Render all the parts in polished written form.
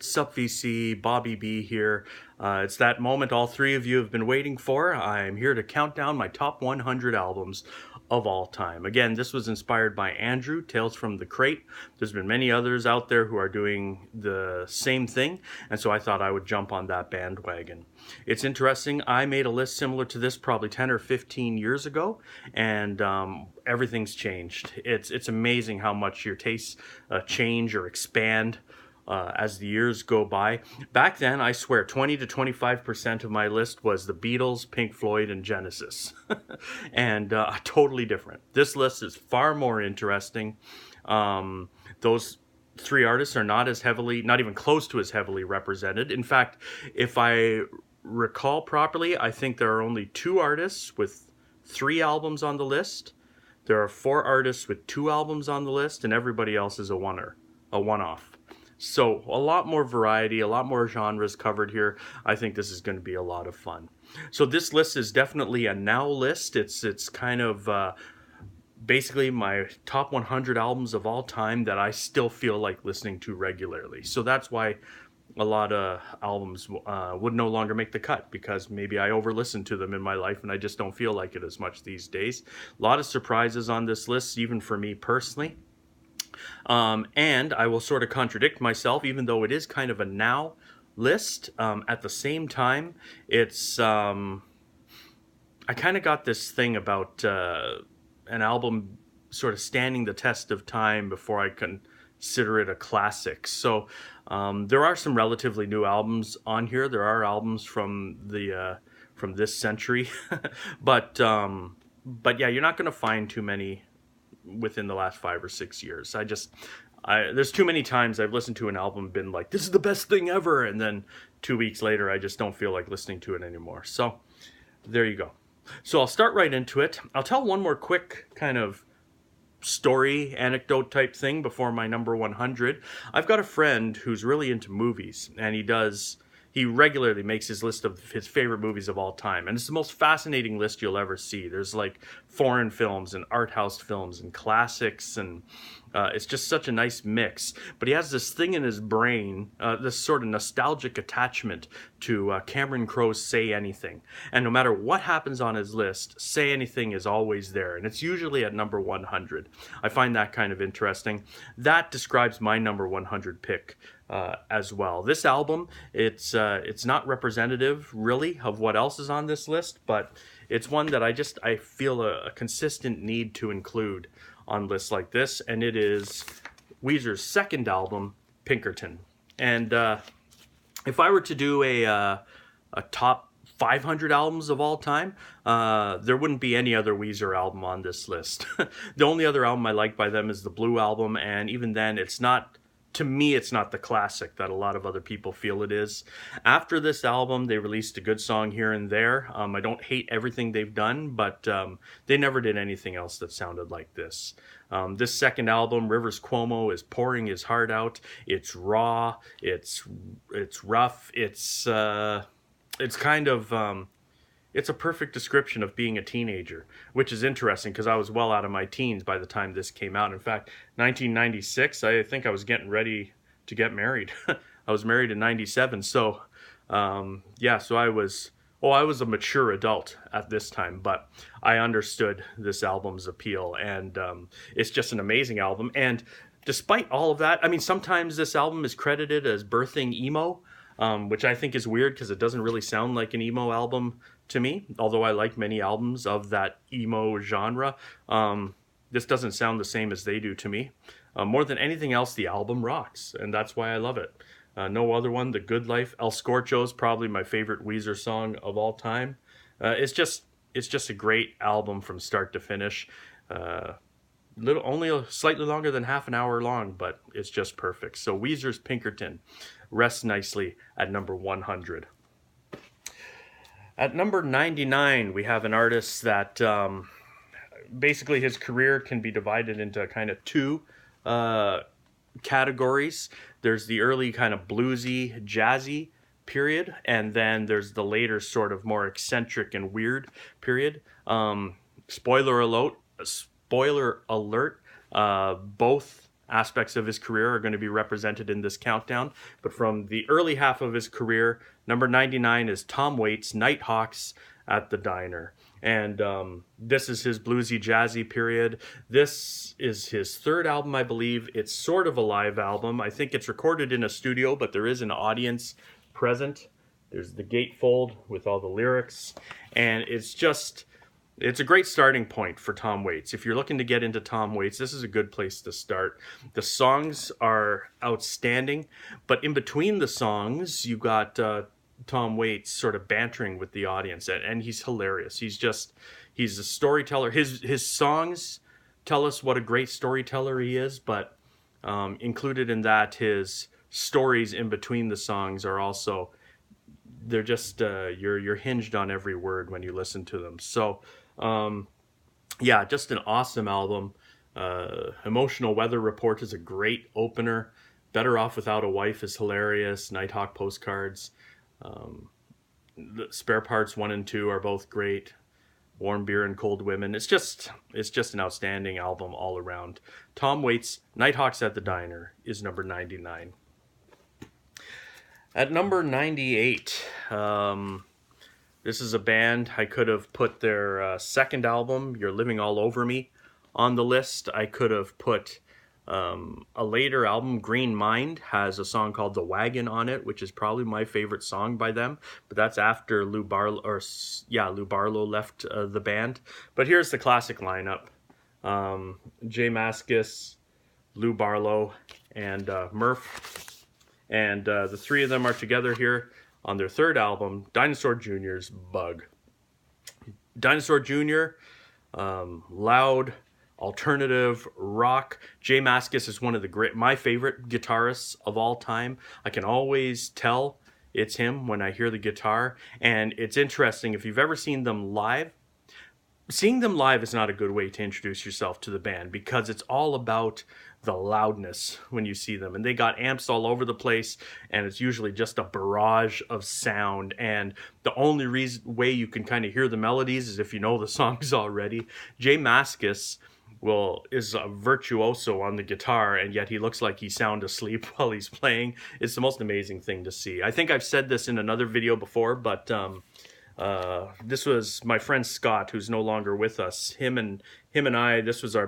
Sup VC, Bobby B here. It's that moment all three of you have been waiting for. I'm here to count down my top 100 albums of all time. Again, this was inspired by Andrew, Tales from the Crate. There's been many others out there who are doing the same thing, and so I thought I would jump on that bandwagon. It's interesting, I made a list similar to this probably 10 or 15 years ago, and everything's changed. It's amazing how much your tastes change or expand as the years go by. Back then, I swear, 20 to 25% of my list was the Beatles, Pink Floyd, and Genesis. And totally different. This list is far more interesting. Those three artists are not even close to as heavily represented. In fact, if I recall properly, I think there are only 2 artists with 3 albums on the list. There are 4 artists with 2 albums on the list, and everybody else is a one-off. So a lot more variety, a lot more genres covered here. I think this is going to be a lot of fun. So this list is definitely a now list. It's kind of basically my top 100 albums of all time that I still feel like listening to regularly. So that's why a lot of albums would no longer make the cut, because maybe I over-listened to them in my life and I just don't feel like it as much these days. A lot of surprises on this list, even for me personally. And I will sort of contradict myself, even though it is kind of a now list. At the same time, it's I kind of got this thing about an album sort of standing the test of time before I consider it a classic. So there are some relatively new albums on here. There are albums from this century, but yeah, you're not going to find too many within the last 5 or 6 years. There's too many times I've listened to an album, been like, this is the best thing ever, and then 2 weeks later I just don't feel like listening to it anymore. So there you go. So I'll start right into it. I'll tell one more quick kind of story, anecdote type thing before my number 100. I've got a friend who's really into movies, and he regularly makes his list of his favorite movies of all time. And it's the most fascinating list you'll ever see. There's like foreign films and art house films and classics, and it's just such a nice mix. But he has this thing in his brain, this sort of nostalgic attachment to Cameron Crowe's Say Anything. And no matter what happens on his list, Say Anything is always there. And it's usually at number 100. I find that kind of interesting. That describes my number 100 pick as well. This album, it's not representative really of what else is on this list, but it's one that I feel a consistent need to include on lists like this, and it is Weezer's second album, Pinkerton. And if I were to do a top 500 albums of all time, there wouldn't be any other Weezer album on this list. The only other album I like by them is the Blue Album, and even then it's not, to me, it's not the classic that a lot of other people feel it is. After this album, they released a good song here and there. I don't hate everything they've done, but they never did anything else that sounded like this. This second album, Rivers Cuomo, is pouring his heart out. It's raw. It's rough. It's kind of it's a perfect description of being a teenager, which is interesting because I was well out of my teens by the time this came out. In fact, 1996, I think I was getting ready to get married. I was married in 97. So, yeah, so I was a mature adult at this time, but I understood this album's appeal, and it's just an amazing album. And despite all of that, I mean, sometimes this album is credited as birthing emo, which I think is weird because it doesn't really sound like an emo album to me, although I like many albums of that emo genre. This doesn't sound the same as they do to me. More than anything else, the album rocks, and that's why I love it. No other one, The Good Life. El Scorcho is probably my favorite Weezer song of all time. It's just a great album from start to finish. Only slightly longer than half an hour long, but it's just perfect. So Weezer's Pinkerton rests nicely at number 100. At number 99, we have an artist that basically his career can be divided into kind of 2 categories. There's the early kind of bluesy, jazzy period, and then there's the later sort of more eccentric and weird period. Spoiler alert, both aspects of his career are going to be represented in this countdown. But from the early half of his career, number 99 is Tom Waits' Nighthawks at the Diner. And this is his bluesy, jazzy period. This is his third album, I believe. It's sort of a live album. I think it's recorded in a studio, but there is an audience present. There's the gatefold with all the lyrics. And it's a great starting point for Tom Waits. If you're looking to get into Tom Waits, this is a good place to start. The songs are outstanding, but in between the songs, you got Tom Waits sort of bantering with the audience, and he's hilarious. He's a storyteller. His songs tell us what a great storyteller he is, but included in that, his stories in between the songs are also, they're just you're hinged on every word when you listen to them. So yeah, just an awesome album. Emotional Weather Report is a great opener. Better Off Without a Wife is hilarious. Nighthawk Postcards. The Spare Parts 1 and 2 are both great. Warm Beer and Cold Women. It's just an outstanding album all around. Tom Waits' Nighthawks at the Diner is number 99. At number 98, this is a band. I could have put their second album, You're Living All Over Me, on the list. I could have put a later album, Green Mind, has a song called The Wagon on it, which is probably my favorite song by them. But that's after Lou Barlow left the band. But here's the classic lineup: Jay Mascis, Lou Barlow, and Murph. And the three of them are together here on their third album, Dinosaur Jr.'s Bug. Dinosaur Jr., loud, alternative rock. Jay Mascis is one of my favorite guitarists of all time. I can always tell it's him when I hear the guitar. And it's interesting, if you've ever seen them live, seeing them live is not a good way to introduce yourself to the band, because it's all about the loudness when you see them. And they got amps all over the place, and it's usually just a barrage of sound. And the only way you can kind of hear the melodies is if you know the songs already. Jay Mascis is a virtuoso on the guitar, and yet he looks like he's sound asleep while he's playing. It's the most amazing thing to see. I think I've said this in another video before, but this was my friend Scott, who's no longer with us. Him and I, this was our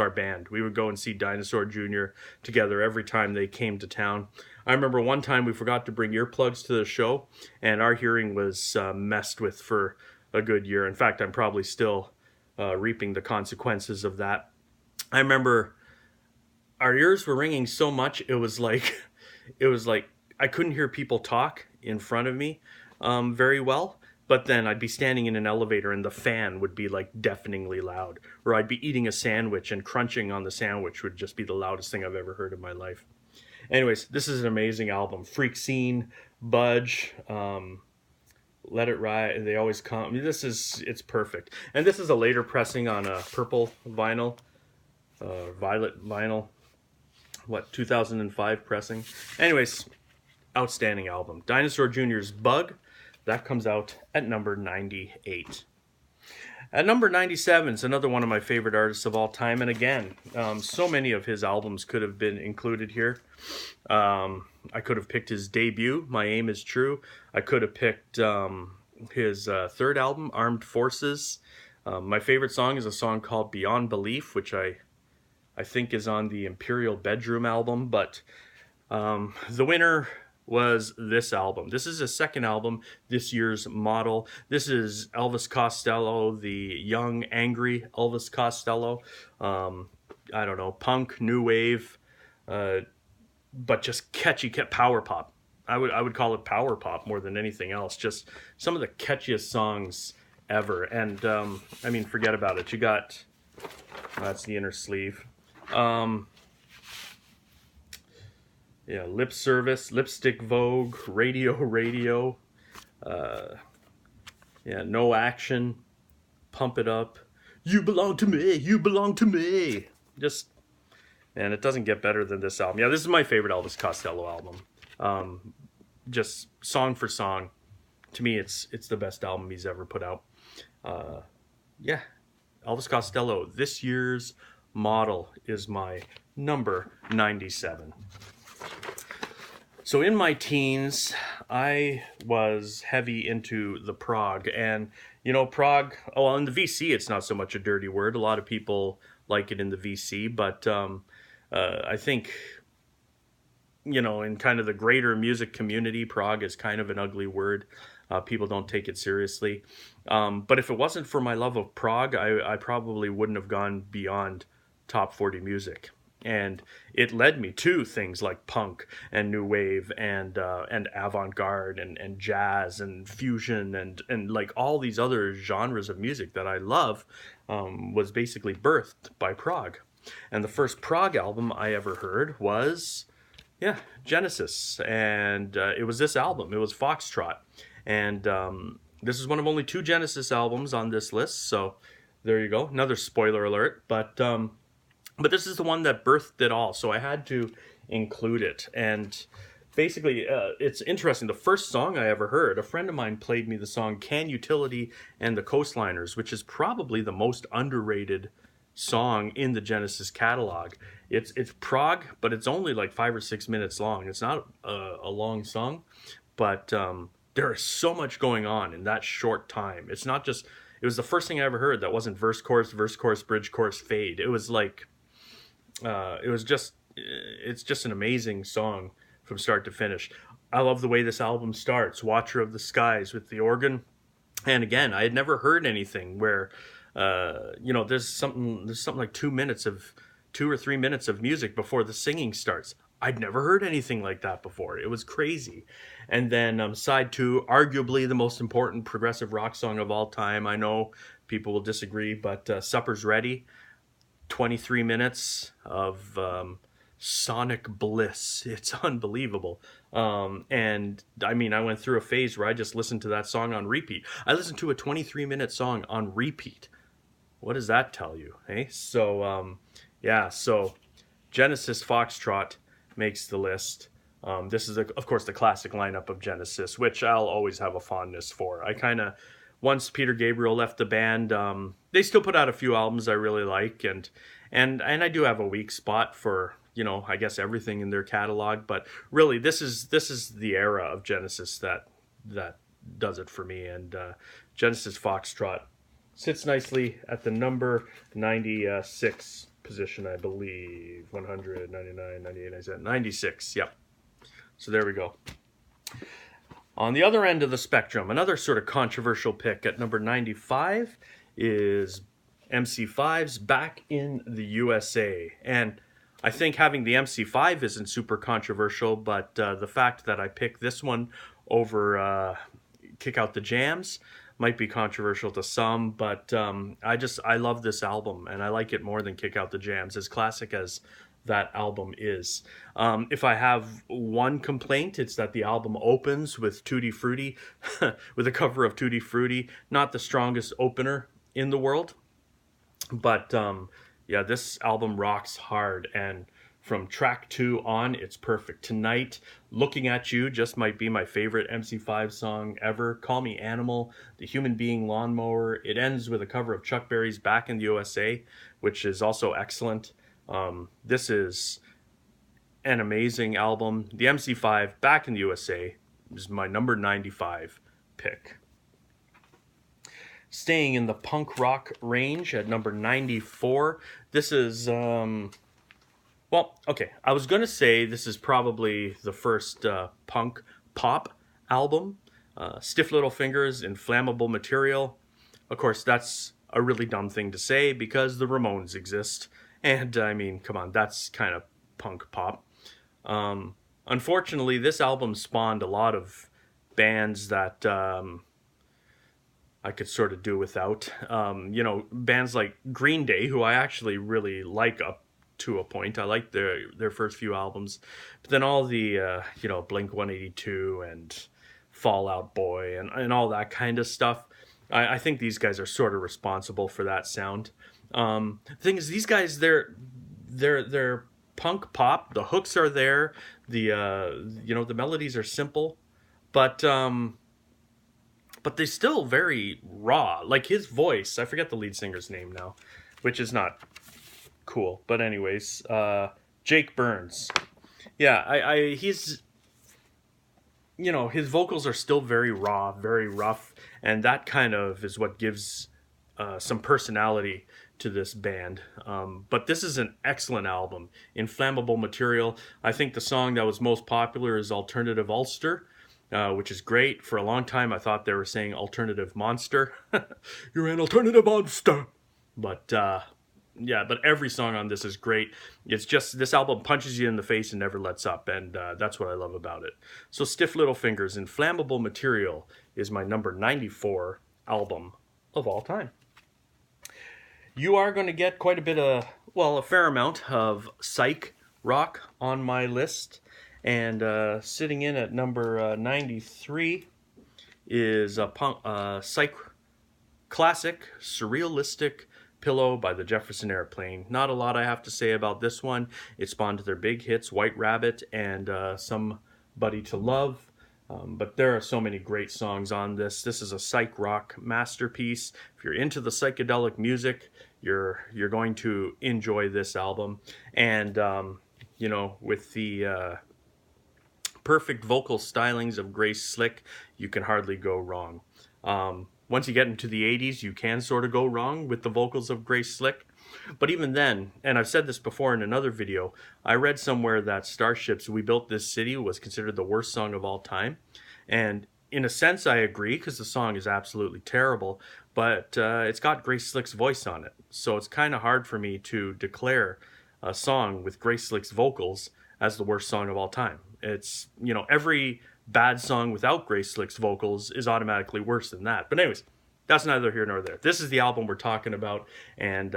band. We would go and see Dinosaur Jr. together every time they came to town. I remember one time we forgot to bring earplugs to the show, and our hearing was messed with for a good year. In fact, I'm probably still reaping the consequences of that. I remember our ears were ringing so much, it was like I couldn't hear people talk in front of me very well. But then I'd be standing in an elevator and the fan would be like deafeningly loud. Or I'd be eating a sandwich and crunching on the sandwich would just be the loudest thing I've ever heard in my life. Anyways, this is an amazing album. Freak Scene, Budge, Let It Ride, They Always Come. I mean, it's perfect. And this is a later pressing on a purple vinyl, violet vinyl, 2005 pressing. Anyways, outstanding album. Dinosaur Jr.'s Bug. That comes out at number 98. At number 97 is another one of my favorite artists of all time. And again, so many of his albums could have been included here. I could have picked his debut, My Aim Is True. I could have picked his third album, Armed Forces. My favorite song is a song called Beyond Belief, which I think is on the Imperial Bedroom album. But the winner was this album. This is his second album, This Year's Model. This is Elvis Costello, the young, angry Elvis Costello. I don't know, punk, new wave, but just catchy power pop. I would call it power pop more than anything else. Just some of the catchiest songs ever. And I mean, forget about it. You got, that's the inner sleeve. Yeah, Lip Service, Lipstick Vogue, Radio, yeah, No Action, Pump It Up, You Belong to Me, You Belong to Me. Just, and it doesn't get better than this album. Yeah, this is my favorite Elvis Costello album. Just song for song, to me, it's the best album he's ever put out. Yeah, Elvis Costello, This Year's Model is my number 97. So in my teens, I was heavy into the prog, and prog. Oh, in the VC, it's not so much a dirty word. A lot of people like it in the VC, but I think in kind of the greater music community, prog is kind of an ugly word. People don't take it seriously. But if it wasn't for my love of prog, I probably wouldn't have gone beyond top 40 music. And it led me to things like punk and new wave and avant-garde and jazz and fusion and like all these other genres of music that I love, was basically birthed by prog. And the first prog album I ever heard was, Genesis. And it was this album. It was Foxtrot. And this is one of only 2 Genesis albums on this list. So there you go. Another spoiler alert. But this is the one that birthed it all. So I had to include it. And basically, it's interesting. The first song I ever heard, a friend of mine played me the song Can Utility and the Coastliners, which is probably the most underrated song in the Genesis catalog. It's prog, but it's only like 5 or 6 minutes long. It's not a long song, but there is so much going on in that short time. It's not just, it was the first thing I ever heard that wasn't verse, chorus, bridge, chorus, fade. It was like, it's just an amazing song from start to finish. I love the way this album starts, Watcher of the Skies with the organ. And again, I had never heard anything where, there's something like 2 or 3 minutes of music before the singing starts. I'd never heard anything like that before. It was crazy. And then side 2, arguably the most important progressive rock song of all time. I know people will disagree, but Supper's Ready, 23 minutes of sonic bliss. It's unbelievable. And I mean, I went through a phase where I just listened to that song on repeat. I listened to a 23-minute song on repeat. What does that tell you? Hey, so so Genesis Foxtrot makes the list. This is, of course, the classic lineup of Genesis, which I'll always have a fondness for. I kind of, once Peter Gabriel left the band, they still put out a few albums I really like, and I do have a weak spot for, I guess everything in their catalog, but really this is the era of Genesis that does it for me. And Genesis Foxtrot sits nicely at the number 96 position, I believe. 100, 99, 98, 97, 96. Yep. So there we go. On the other end of the spectrum, another sort of controversial pick at number 95 is MC5's Back in the USA. And I think having the MC5 isn't super controversial, but the fact that I picked this one over Kick Out the Jams might be controversial to some, but I love this album, and I like it more than Kick Out the Jams, as classic as that album is. If I have one complaint, it's that the album opens with Tutti Frutti, with a cover of Tutti Frutti. Not the strongest opener in the world, but this album rocks hard, and from track 2 on, it's perfect. Tonight, Looking at You just might be my favorite MC5 song ever. Call Me Animal, The Human Being Lawnmower. It ends with a cover of Chuck Berry's Back in the USA, which is also excellent. This is an amazing album. The MC5 Back in the USA is my number 95 pick. Staying in the punk rock range at number 94, this is, I was going to say this is probably the first punk pop album. Stiff Little Fingers, Inflammable Material. Of course, that's a really dumb thing to say because the Ramones exist. And I mean, come on, that's kind of punk pop. Unfortunately, this album spawned a lot of bands that I could sort of do without. Bands like Green Day, who I actually really like up to a point. I like their first few albums. But then all the, Blink-182 and Fall Out Boy and all that kind of stuff. I think these guys are sort of responsible for that sound. The thing is, these guys, they're punk pop. The hooks are there. The melodies are simple, but they're still very raw. Like his voice, I forget the lead singer's name now, which is not cool. But anyways, Jake Burns. Yeah, he's, you know, his vocals are still very raw, very rough, and that kind of is what gives some personality to this band. But this is an excellent album. Inflammable Material. I think the song that was most popular is Alternative Ulster, which is great. For a long time, I thought they were saying Alternative Monster. You're an alternative monster. But yeah, but every song on this is great. It's just, this album punches you in the face and never lets up, and that's what I love about it. So Stiff Little Fingers, Inflammable Material is my number 94 album of all time. You are going to get quite a bit of, well, a fair amount of psych rock on my list. And sitting in at number 93 is a psych classic, Surrealistic Pillow by the Jefferson Airplane. Not a lot I have to say about this one. It spawned their big hits, White Rabbit and Somebody to Love. But there are so many great songs on this. This is a psych rock masterpiece. If you're into the psychedelic music, you're going to enjoy this album. And you know, with the perfect vocal stylings of Grace Slick, you can hardly go wrong. Once you get into the 80s, you can sort of go wrong with the vocals of Grace Slick. But even then, and I've said this before in another video, I read somewhere that Starship's We Built This City was considered the worst song of all time. And in a sense, I agree, because the song is absolutely terrible, but it's got Grace Slick's voice on it. So it's kind of hard for me to declare a song with Grace Slick's vocals as the worst song of all time. It's, you know, every bad song without Grace Slick's vocals is automatically worse than that. But anyways, that's neither here nor there. This is the album we're talking about, and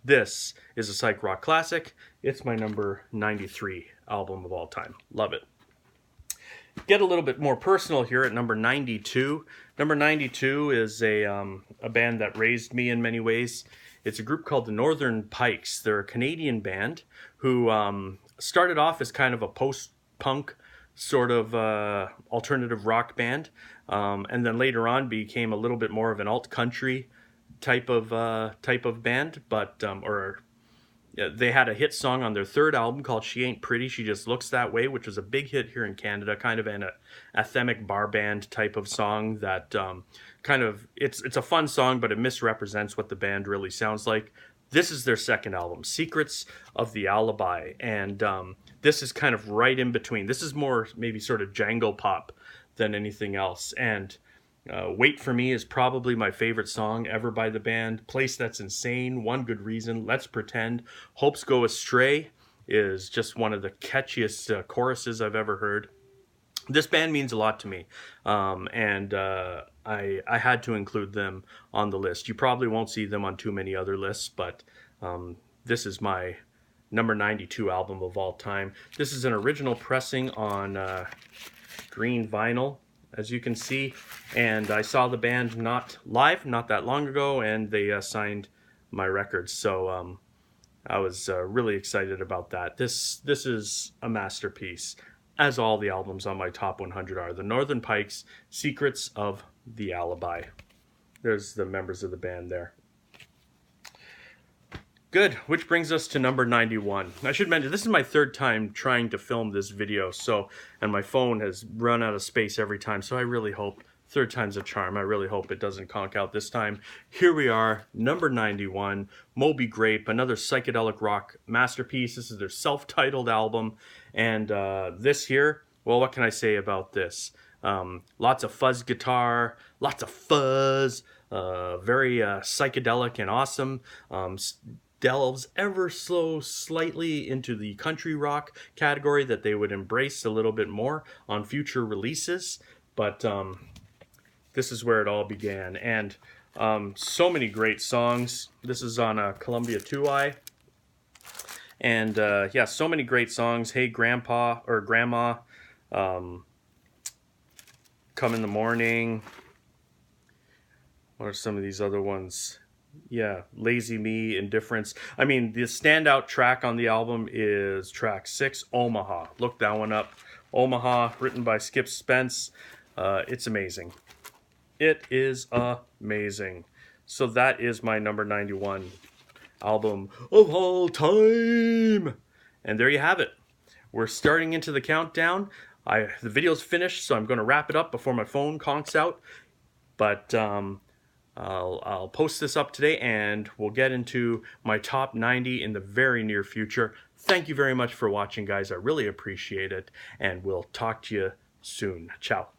this is a psych rock classic. It's my number 93 album of all time. Love it. Get a little bit more personal here at number 92. Number 92 is a band that raised me in many ways. It's a group called the Northern Pikes. They're a Canadian band who started off as kind of a post-punk sort of alternative rock band, and then later on became a little bit more of an alt-country type of band. But they had a hit song on their third album called She Ain't Pretty, She Just Looks That Way, which was a big hit here in Canada, kind of an anthemic bar band type of song that kind of, it's a fun song, but it misrepresents what the band really sounds like. This is their second album, Secrets of the Alibi, and this is kind of right in between. This is more maybe sort of Django pop than anything else. And Wait For Me is probably my favorite song ever by the band. Place That's Insane, One Good Reason, Let's Pretend, Hopes Go Astray is just one of the catchiest choruses I've ever heard. This band means a lot to me, and I had to include them on the list. You probably won't see them on too many other lists, but this is my number 92 album of all time. This is an original pressing on green vinyl, as you can see, and I saw the band not that long ago, and they signed my records, so I was really excited about that. This is a masterpiece, as all the albums on my top 100 are. The Northern Pikes, Secrets of the Alibi. There's the members of the band there. Good, which brings us to number 91. I should mention, this is my third time trying to film this video, and my phone has run out of space every time, so I really hope, third time's a charm, I really hope it doesn't conk out this time. Here we are, number 91, Moby Grape, another psychedelic rock masterpiece. This is their self-titled album, and this here, well, what can I say about this? Lots of fuzz guitar, lots of fuzz, very psychedelic and awesome. Delves ever so slightly into the country rock category that they would embrace a little bit more on future releases, but this is where it all began, and so many great songs. This is on Columbia 2i, and yeah, so many great songs. Hey Grandpa or Grandma, Come in the Morning. What are some of these other ones? Yeah, Lazy Me, Indifference. I mean, the standout track on the album is track 6, Omaha. Look that one up. Omaha, written by Skip Spence. It's amazing. It is amazing. So that is my number 91 album of all time. And there you have it. We're starting into the countdown. The video's finished, so I'm going to wrap it up before my phone conks out. But I'll post this up today, and we'll get into my top 90 in the very near future. Thank you very much for watching, guys. I really appreciate it, and we'll talk to you soon. Ciao.